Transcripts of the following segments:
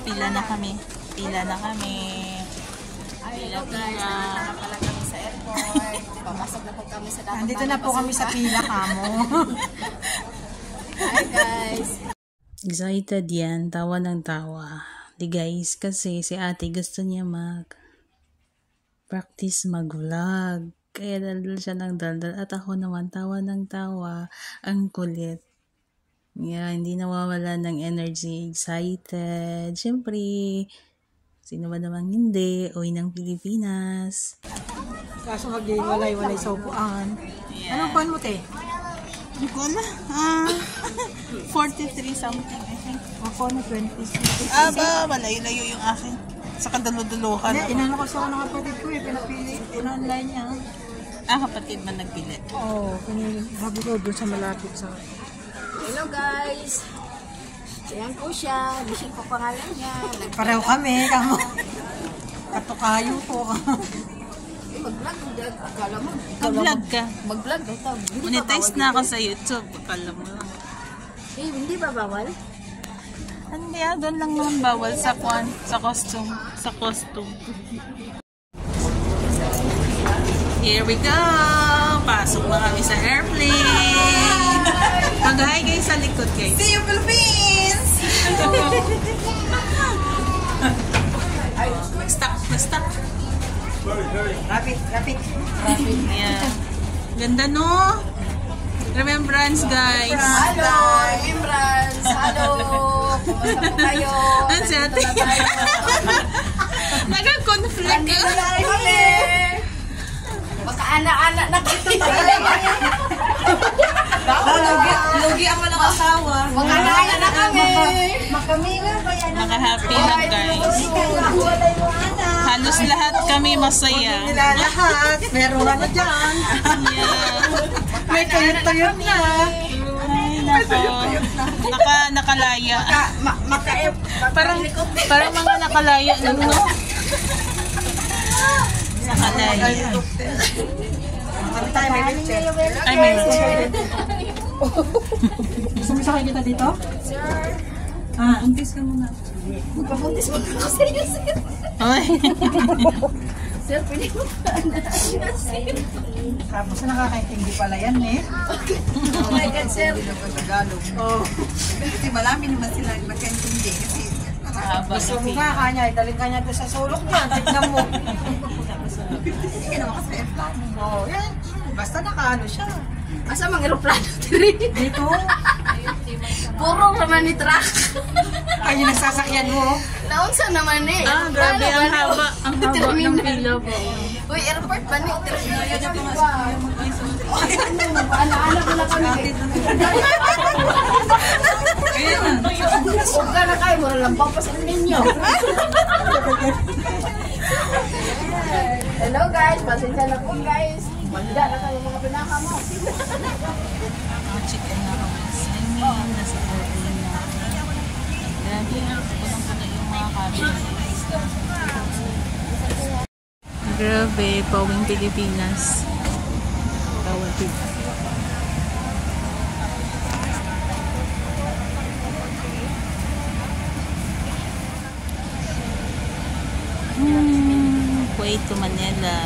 Pila na kami. Pila na kami. Hello guys, nandito na pala kami sa airport. Papasok na po kami sa dapat. Nandito na po kami sa pila kamo. Hi guys. Excited yan. Tawa ng tawa. Di guys, kasi si ate gusto niya practice mag-vlog. Kaya daldal siya ng daldal. At ako naman, tawa ng tawa. Ang kulit. Yeah, hindi nawawala ng energy. Excited. Siyempre, sino ba namang hindi? Uwi ng Pilipinas. Kaso mag-walay-walay sa upuan. Yeah. Anong pan mo, te? Hindi ko na. 43 something, I think. Ako na 26. Aba, malayo-layo yung akin. Sa kadalo-dalohan. Inano ko sa ng kapatid ko eh. Pinapili. In-online niya. Kapatid man nagpilit. Oo. Sabi ko doon sa malapit sa... Hello guys. Ayan po siya. Gising po pangalan niya. Pareho kami. Kamo. Katukayo po. Mag-vlog. Akala mo. Mag-vlog ka. Mag-vlog. Monetize na ako sa YouTube. Akala mo lang. Hindi ba bawal? Hindi doon lang naman bawal sa costume. Sa costume. Here we go! Pasok na kami sa airplane! Mag-hi guys sa likod guys. See you Philippines! Mag-stop. Rapid. Ayan. Ganda no? Remembrance guys. Hello! Remembrance! Hello! Kumusta po kayo? Ano si ate? Nag-conflict ka. Kami! Magka-anak-anak na kami. Lugi ang walang asawa. Magka-anak na kami. Naka-happy na guys. Halos lahat kami masaya. Nila lahat. Meron ano dyan. Yeah. May tuyot-tuyot na. Ay, nako. Nakalaya. Parang mga nakalaya lang, no? Nakalaya. Kami tayo may wheelchair. Ay, meron. Gusto mo sakay kita dito? Sir, Umpis ka muna. magpabuntis mo ako sa iyo, sir. Ay. Sir, pwede mo pa na. Tapos nakakaintindi pala yan eh. Oh my God, sir. Tagalog. Oo. Kasi malami naman sila magkaintindi. Kasi gusto mo nga kanya, daling kanya doon sa sulok niya. Tignan mo. Hindi naman kasi aeroplano. Oo, yan. Basta nakaano siya. Asa mang aeroplano, tiri? Dito. Puro naman ni truck. Ay, yung nagsasakyan mo. Naunsa naman eh. Grabe, ang haba. Ang haba ng pila po. Uy, airport ba ni? Paano-ano ko na kami. Huwag ka na kayo, mura lang papasan ninyo. Hello guys, pasensya na po guys. Manda na kayo mga pinaka mo. Chicken na ako. Nasa airplane na. Grabe, punong-puno yung mga cabin. Grabe, pauwing Pilipinas. Kawatid. Kuwait to Manila.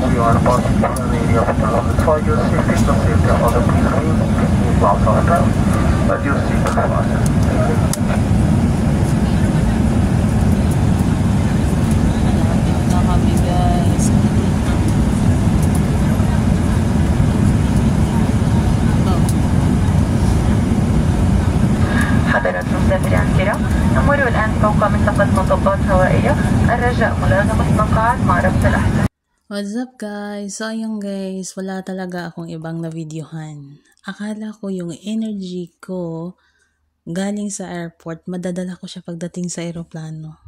We are passing through an area of tunnel. For your safety, the safety of other people, move out of town. But your seatbelt fasten. Na kami guys. حضرات مسافري الكرام نمر الآن فوق منطقة مطبات هوائية الرجاء ملازمة مقاعد مع ربط الأحزاب. What's up guys? So ayun guys, wala talaga akong ibang na videohan. Akala ko yung energy ko galing sa airport, madadala ko siya pagdating sa aeroplano.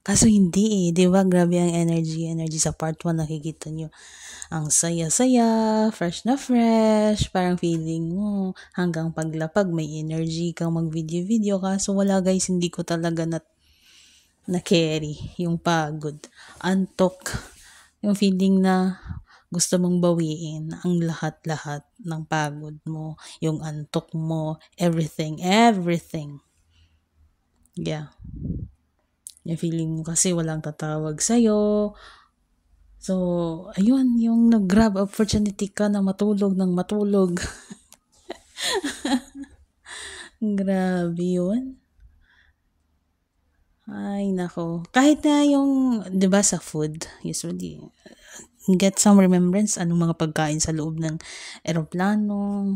Kaso hindi eh, di ba? Grabe ang energy sa part 1, nakikita nyo. Ang saya-saya, fresh na fresh, parang feeling mo hanggang paglapag may energy kang mag-video-video. Kaso wala guys, hindi ko talaga na carry yung pagod. Antok. Yung feeling na gusto mong bawiin ang lahat-lahat ng pagod mo, yung antok mo, everything. Yeah. Yung feeling mo kasi walang tatawag sa'yo. So, ayun, yung nag-grab opportunity ka na matulog ng matulog. Grabe yun. Ay, nako. Kahit na yung, di ba sa food, usually, get some remembrance, anong mga pagkain sa loob ng eroplano.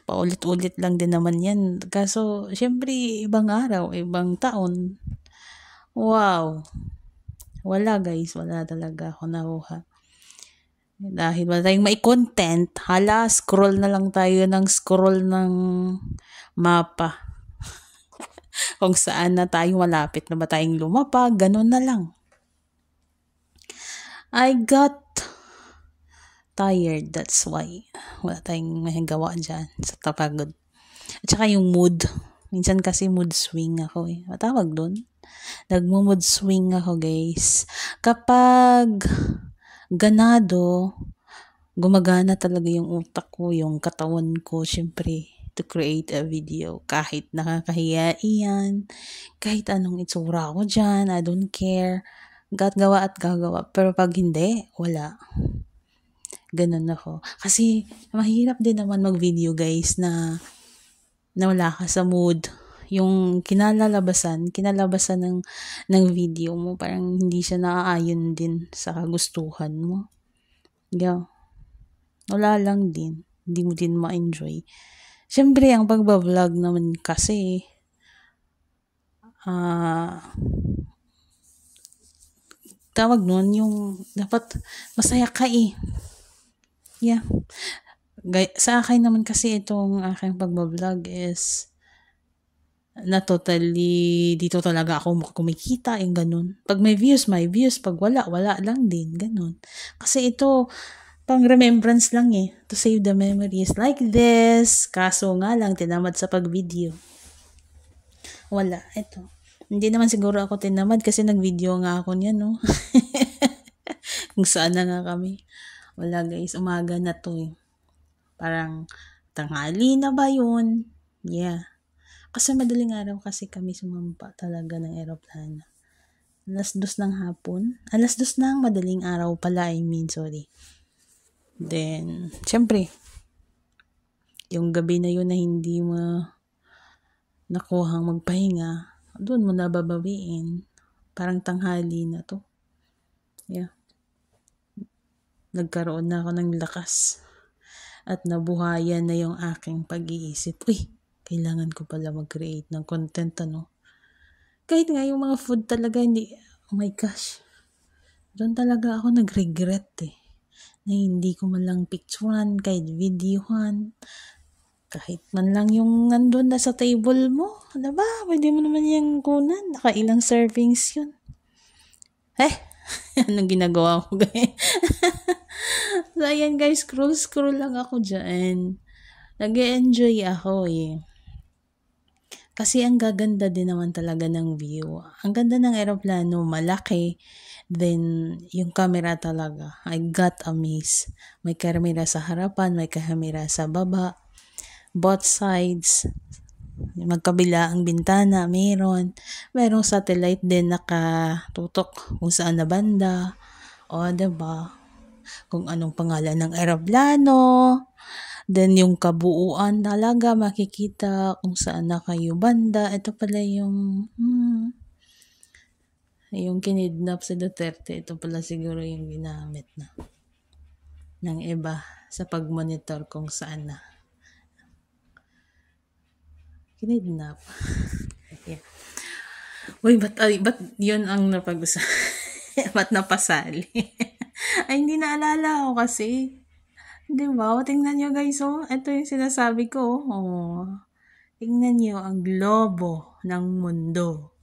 Paulit-ulit lang din naman yan. Kaso, syempre, ibang araw, ibang taon. Wow. Wala guys, wala talaga ako nakuha. Dahil wala tayong may content, hala, scroll na lang tayo ng scroll ng mapa. Kung saan na tayo malapit na ba tayong lumapa, ganun na lang. I got tired, that's why. Wala tayong magawa dyan sa tapagod. At saka yung mood. Minsan kasi mood swing ako eh. Matawag doon. Nagmo-mood swing ako guys. Kapag ganado, gumagana talaga yung utak ko, yung katawan ko, syempre, to create a video. Kahit nakakahiya iyan, kahit anong itsura ko dyan, I don't care. Gagawa at gagawa. Pero pag hindi, wala. Ganun ako. Kasi mahirap din naman mag-video guys na wala ka sa mood. Yung kinalabasan ng video mo, parang hindi siya naaayon din sa kagustuhan mo. Yeah. Wala lang din. Hindi mo din ma-enjoy. Siyempre, ang pagbablog naman kasi, tawag nun, yung dapat masaya ka eh. Yeah. Sa akin naman kasi itong aking pagbablog is na totally dito talaga ako kumikita, yung ganun. Pag may views, pag wala lang din, ganun. Kasi ito pang remembrance lang eh, to save the memories like this. Kaso nga lang tinamad sa pag-video. Wala, ito. Hindi naman siguro ako tinamad kasi nag-video nga ako niyan, no. Kung saan na nga kami. Wala guys, umaga na to eh. Parang tanghali na ba yun? Yeah. Kasi madaling araw kasi kami sumampa talaga ng eroplano. 2:00 ng hapon. 2:00 ng madaling araw pala, sorry. Then, syempre, yung gabi na yun na hindi mo nakuhang magpahinga, doon mo nababawiin. Parang tanghali na to. Yeah. Nagkaroon na ako ng lakas. At nabuhayan na yung aking pag-iisip. Uy, kailangan ko pala mag-create ng content, ano. Kahit nga yung mga food talaga, hindi, oh my gosh. Doon talaga ako nag-regret eh. Na hindi ko man lang picturean, kahit videohan. Kahit man lang yung nandun na sa table mo. Diba? Pwede mo naman yung kunan. Nakailang servings yun. Anong ginagawa ko guys? So, ayan guys, scroll lang ako dyan. Nag-e-enjoy ako eh. Kasi ang gaganda din naman talaga ng view. Ang ganda ng eroplano, malaki. Then, yung camera talaga. I got amazed. May camera sa harapan, may camera sa baba. Both sides. Magkabila ang bintana, merong satellite din nakatutok kung saan na banda. O, diba? Kung anong pangalan ng eroplano. Then, yung kabuuan talaga, makikita kung saan na kayo banda. Ito pala yung kinidnap si Duterte. Ito pala siguro yung ginamit na ng iba sa pag-monitor kung saan na kinidnap. Yeah. Uy, ba't yun ang napag-usapan? Ba't napasali? Ay, hindi naalala ko kasi. Diba? Tingnan nyo guys, oh. Ito yung sinasabi ko, oh. Tingnan nyo ang globo ng mundo.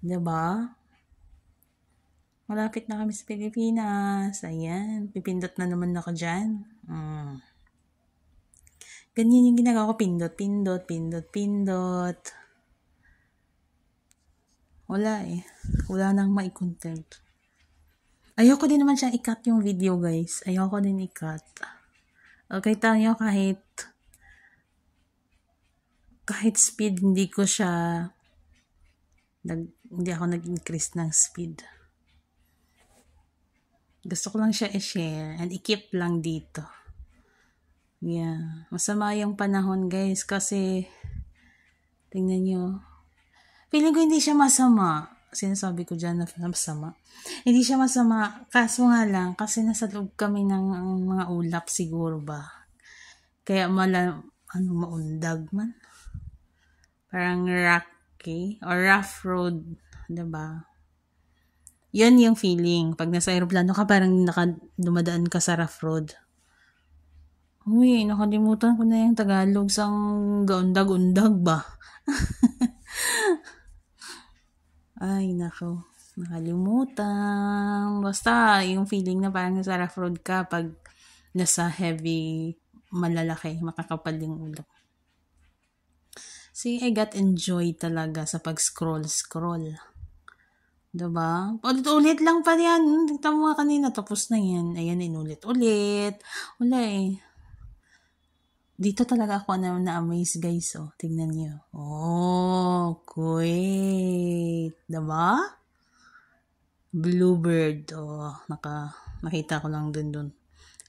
Diba? Malapit na kami sa Pilipinas. Ayan. Pipindot na naman ako dyan. Ganyan yung ginagawa ko. Pindot. Wala eh. Wala nang mai-content. Ayoko din naman siya i-cut yung video, guys. Ayoko din i-cut. Okay, tayo kahit speed, hindi ako nag-increase ng speed. Gusto ko lang siya i-share and i-keep lang dito. Yeah. Masama yung panahon, guys, kasi tingnan nyo. Feeling ko hindi siya masama. Sinasabi ko dyan na masama. Hindi siya masama. Kaso nga lang, kasi nasa loob kami ng mga ulap siguro ba. Kaya maundag man. Parang rocky or rough road. Diba? Yan yung feeling. Pag nasa aeroplano ka, parang dumadaan ka sa rough road. Uy, nakalimutan ko na yung Tagalog sang gaundag-undag ba? Ay, nako. Nakalimutan. Basta, yung feeling na parang nasa rough road ka pag nasa heavy, malalaki, makakapal yung ulo. See, I got enjoy talaga sa pag-scroll. Diba? Ulit-ulit lang pa yan. Tignan mo kanina, tapos na yan. Ayan, inulit-ulit. Wala eh. Dito talaga ako na-amaze, guys. Oh, tingnan niyo. Oh, Kuwait. Diba? Bluebird. Oh, nakita ko lang dun.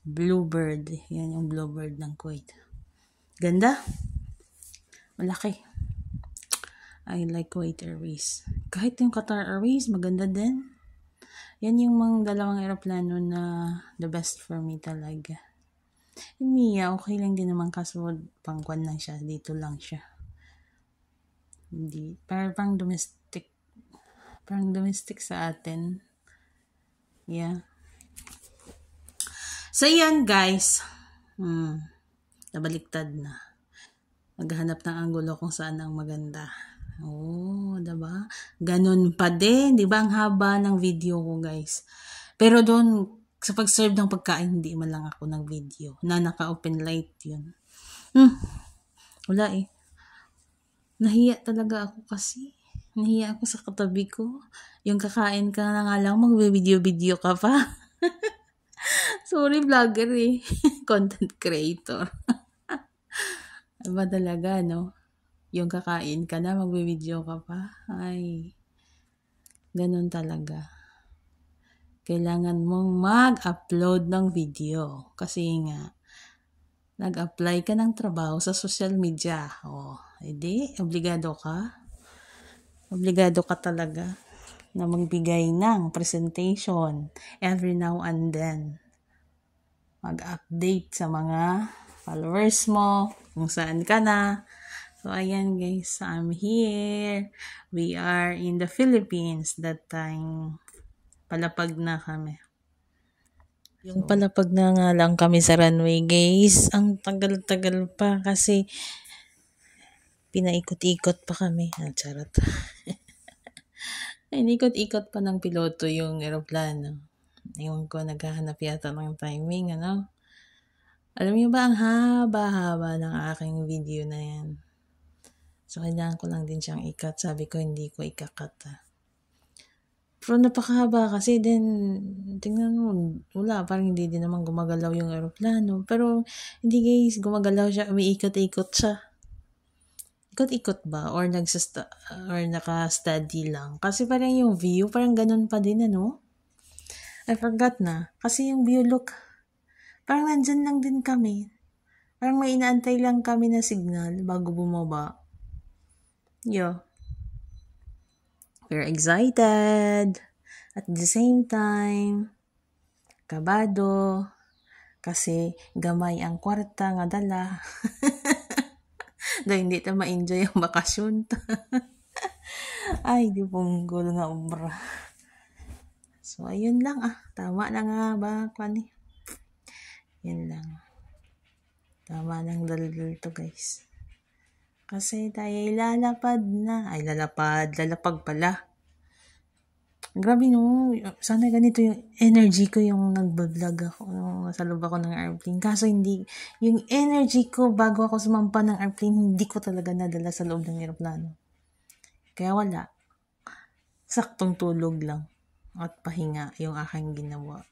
Bluebird. Yan yung bluebird ng Kuwait. Ganda. Malaki. I like Kuwait Airways. Kahit yung Qatar Airways, maganda din. Yan yung mga dalawang aeroplano na the best for me talaga. Yung Mia, okay lang din naman kaso pangkwan lang siya. Dito lang siya. Hindi. Parang domestic. Parang domestic sa atin. Yeah. So, yan guys. Nabaliktad na. Naghahanap ng anggulo kung saan ang maganda. Oh, diba? Ganun pa din. Diba ang haba ng video ko, guys? Pero doon, sa pag-serve ng pagkain, hindi man lang ako ng video. Na naka-open light yun. Wala eh. Nahiya talaga ako kasi. Nahiya ako sa katabi ko. Yung kakain ka na nga lang, mag-video-video ka pa. Sorry, vlogger eh. Content creator. Diba talaga, no? Yung kakain ka na, magbe-video ka pa. Ay, ganun talaga. Kailangan mong mag-upload ng video. Kasi nga, nag-apply ka ng trabaho sa social media. O, edi, obligado ka. Obligado ka talaga na magbigay ng presentation every now and then. Mag-update sa mga followers mo, kung saan ka na. So, ayan guys, I'm here. We are in the Philippines that time. Palapag na kami. Yung palapag na nga lang kami sa runway, guys. Ang tagal-tagal pa kasi pinaikot-ikot pa kami. Charot. Inikot-ikot pa ng piloto yung aeroplano. Ewan ko, naghahanap yata ng timing, ano? Alam niyo ba, ang haba-haba ng aking video na yan. So, kailangan ko lang din siyang i-cut. Sabi ko, hindi ko i-cut. Pero napakahaba kasi din, tingnan mo, wala, parang hindi din naman gumagalaw yung aeroplano. Pero, hindi guys, gumagalaw siya, umiikot-ikot siya. Ikot-ikot ba? Or naka-steady lang? Kasi parang yung view, parang ganun pa din, ano? I forgot na. Kasi yung view look, parang nandyan lang din kami. Parang may inaantay lang kami na signal bago bumaba. Yeah. We're excited. At the same time, kabado. Kasi gamay ang kwarta nga dala. Dahil hindi ta ma-enjoy ang bakasyon. Ay, di punggol nga umbra. So, ayun lang Tama na nga ba, Kwani? Yan lang. Tama lang dalal to, guys. Kasi tayo lalapad na. Ay, lalapag pala. Grabe no. Sana ganito yung energy ko yung nagbablog ako. Nasa loob ako ng airplane. Kaso hindi. Yung energy ko bago ako sumampa ng airplane, hindi ko talaga nadala sa loob ng aeroplano. Kaya wala. Saktong tulog lang. at pahinga yung aking ginawa.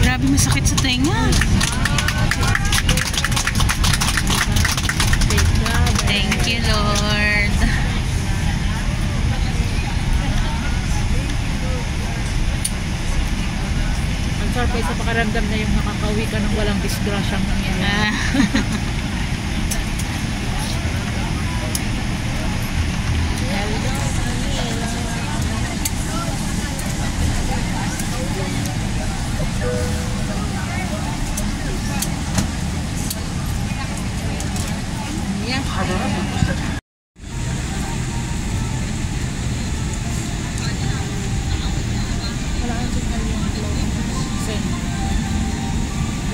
Grabe, masakit sa tenga. Thank you, Lord. Ang sarap ay sa pakaramdam na yung nakakauwi ka ng walang disgrasyang nangyayari.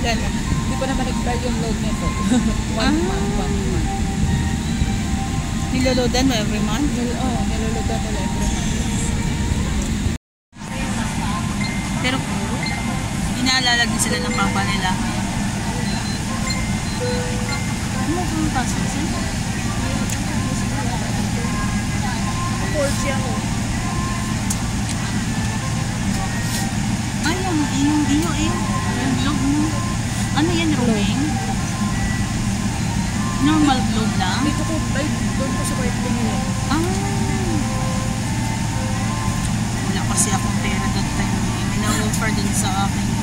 Hindi ko naman expire yung load nito. One month. Niloloadan mo every month? Oo, niloloadan nila every month. Pero inaalala din sila ng papa nila. Ano kung pasok siya? Cold siya ko. Ay, yung globe mo. Ano yan, roaming? Normal globe lang? Dito ko, ay, doon ko sa white thing nila. Wala kasi akong pera that time. May na-offer din sa akin